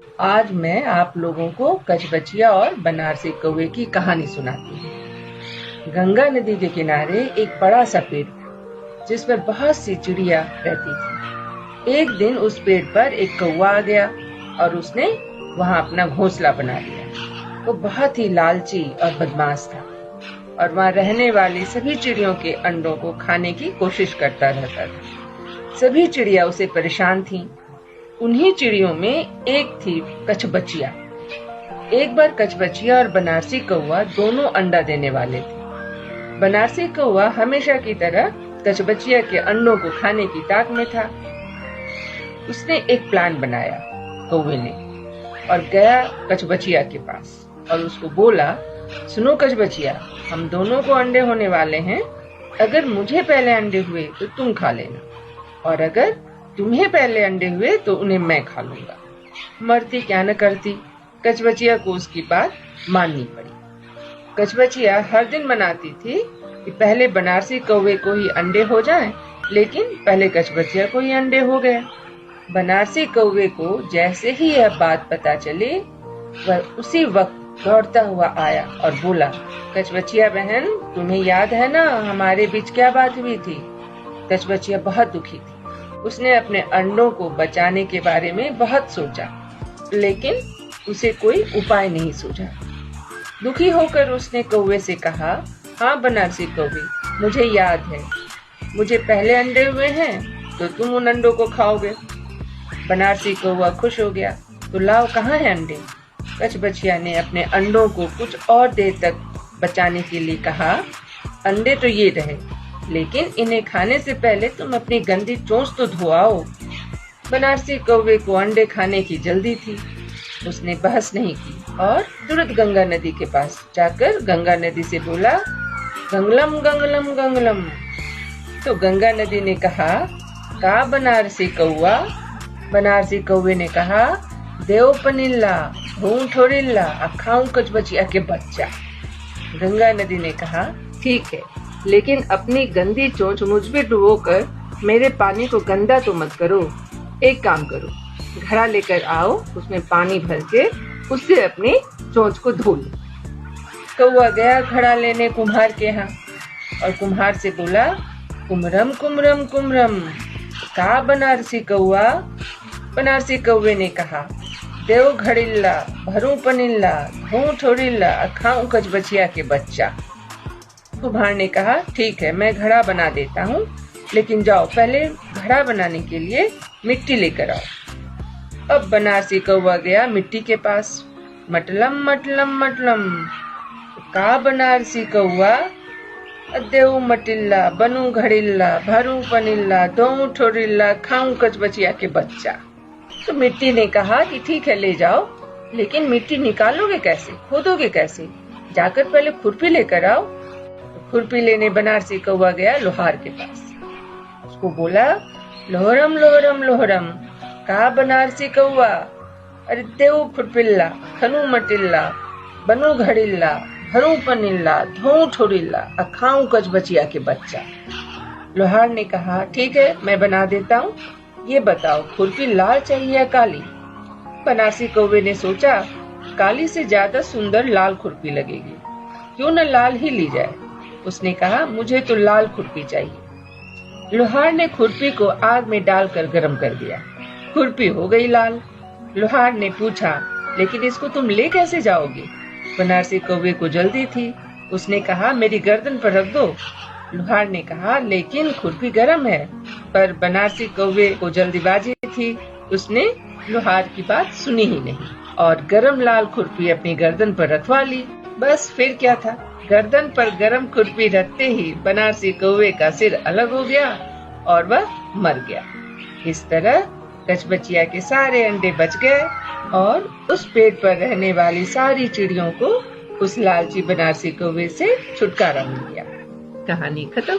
आज मैं आप लोगों को कचबचिया और बनारसी कौवे की कहानी सुनाती हूँ। गंगा नदी के किनारे एक बड़ा सा पेड़ था, जिस पर बहुत सी चिड़िया रहती थी। एक दिन उस पेड़ पर एक कौवा आ गया और उसने वहाँ अपना घोंसला बना लिया। वो बहुत ही लालची और बदमाश था और वहाँ रहने वाली सभी चिड़ियों के अंडों को खाने की कोशिश करता रहता था। सभी चिड़िया उसे परेशान थीं। उन्हीं चिड़ियों में एक थी कचबचिया। एक बार कचबचिया और बनारसी कौवा दोनों अंडा देने वाले थे। बनारसी कौवा हमेशा की तरह कचबचिया के अंडों को खाने की ताक में था। उसने एक प्लान बनाया कौवे ने और गया कचबचिया के पास और उसको बोला, सुनो कचबचिया, हम दोनों को अंडे होने वाले हैं। अगर मुझे पहले अंडे हुए तो तुम खा लेना, और अगर तुम्हें पहले अंडे हुए तो उन्हें मैं खा लूंगा। मरती क्या न करती, कचबचिया को उसकी बात माननी पड़ी। कचबचिया हर दिन मनाती थी कि पहले बनारसी कौवे को ही अंडे हो जाएं, लेकिन पहले कचबचिया को ही अंडे हो गए। बनारसी कौवे को जैसे ही यह बात पता चली, वह उसी वक्त दौड़ता हुआ आया और बोला, कचबचिया बहन, तुम्हें याद है ना हमारे बीच क्या बात हुई थी? कचबचिया बहुत दुखी थी। उसने अपने अंडों को बचाने के बारे में बहुत सोचा, लेकिन उसे कोई उपाय नहीं सूझा। दुखी होकर उसने कौवे से कहा, हाँ बनारसी कौवे, मुझे याद है, मुझे पहले अंडे हुए हैं तो तुम उन अंडों को खाओगे। बनारसी कौवा खुश हो गया, तो लाओ, कहाँ है अंडे? कचबचिया ने अपने अंडों को कुछ और देर तक बचाने के लिए कहा, अंडे तो ये रहे, लेकिन इन्हें खाने से पहले तुम अपनी गंदी चोंच तो धो आओ। बनारसी कौवे को अंडे खाने की जल्दी थी। उसने बहस नहीं की और तुरंत गंगा नदी के पास जाकर गंगा नदी से बोला, गंगलम गंगलम गंगलम। तो गंगा नदी ने कहा, का बनारसी कौवा? बनारसी कौवे ने कहा, देव पनिल्ला, धूम ठोरिल्ला, अखाऊं कचबचिया के बच्चा। गंगा नदी ने कहा, ठीक है, लेकिन अपनी गंदी चोंच मुझ में डुबोकर मेरे पानी को गंदा तो मत करो। एक काम करो, घड़ा लेकर आओ, उसमें पानी भर के उससे अपनी चोंच को धो लो। कौवा गया घड़ा लेने कुम्हार के यहाँ और कुम्हार से बोला, कुमरम कुमरम कुमरम, का बनारसी कौवा? बनारसी कौवे ने कहा, देव घड़िल्ला, भरू पनिल्ला, धू ठोरिल्ला, अखाऊं कचबचिया के बच्चा। कुम्हार ने कहा, ठीक है, मैं घड़ा बना देता हूँ, लेकिन जाओ पहले घड़ा बनाने के लिए मिट्टी लेकर आओ। अब बनारसी कौवा गया मिट्टी के पास। मटलम मटलम मटलम, का बनारसी कौवा? देव मटिल्ला, बनू घड़िल्ला, भरू पनिल्ला, दो ठोरिल्ला, खाऊं कचबचिया के बच्चा। तो मिट्टी ने कहा कि ठीक है, ले जाओ, लेकिन मिट्टी निकालोगे कैसे, खोदोगे कैसे? जाकर पहले खुरपी लेकर आओ। खुरपी लेने बनारसी कौवा गया लोहार के पास। उसको बोला, लोहरम लोहरम लोहरम, का बनारसी कौवा? अरे देव खुरपिल्ला, खनू मटिल्ला, बनू घड़िल्ला, भरू पनिल्ला, धो ठोरिल्ला, अखाऊं कचबचिया के बच्चा। लोहार ने कहा, ठीक है, मैं बना देता हूँ, ये बताओ खुरपी लाल चाहिए या काली? बनारसी कौवे ने सोचा, काली से ज्यादा सुंदर लाल खुरपी लगेगी, क्यों न लाल ही ली जाए। उसने कहा, मुझे तो लाल खुरपी चाहिए। लोहार ने खुरपी को आग में डालकर गर्म कर दिया। खुरपी हो गई लाल। लोहार ने पूछा, लेकिन इसको तुम ले कैसे जाओगे? बनारसी कौवे को जल्दी थी। उसने कहा, मेरी गर्दन पर रख दो। लोहार ने कहा, लेकिन खुरपी गर्म है। पर बनारसी कौवे को जल्दीबाजी थी। उसने लोहार की बात सुनी ही नहीं और गरम लाल खुरपी अपनी गर्दन पर रखवा ली। बस फिर क्या था, गर्दन पर गरम खुरपी रखते ही बनारसी कौवे का सिर अलग हो गया और वह मर गया। इस तरह कचबचिया के सारे अंडे बच गए और उस पेड़ पर रहने वाली सारी चिड़ियों को उस लालची बनारसी कौवे से छुटकारा मिल गया। कहानी खत्म।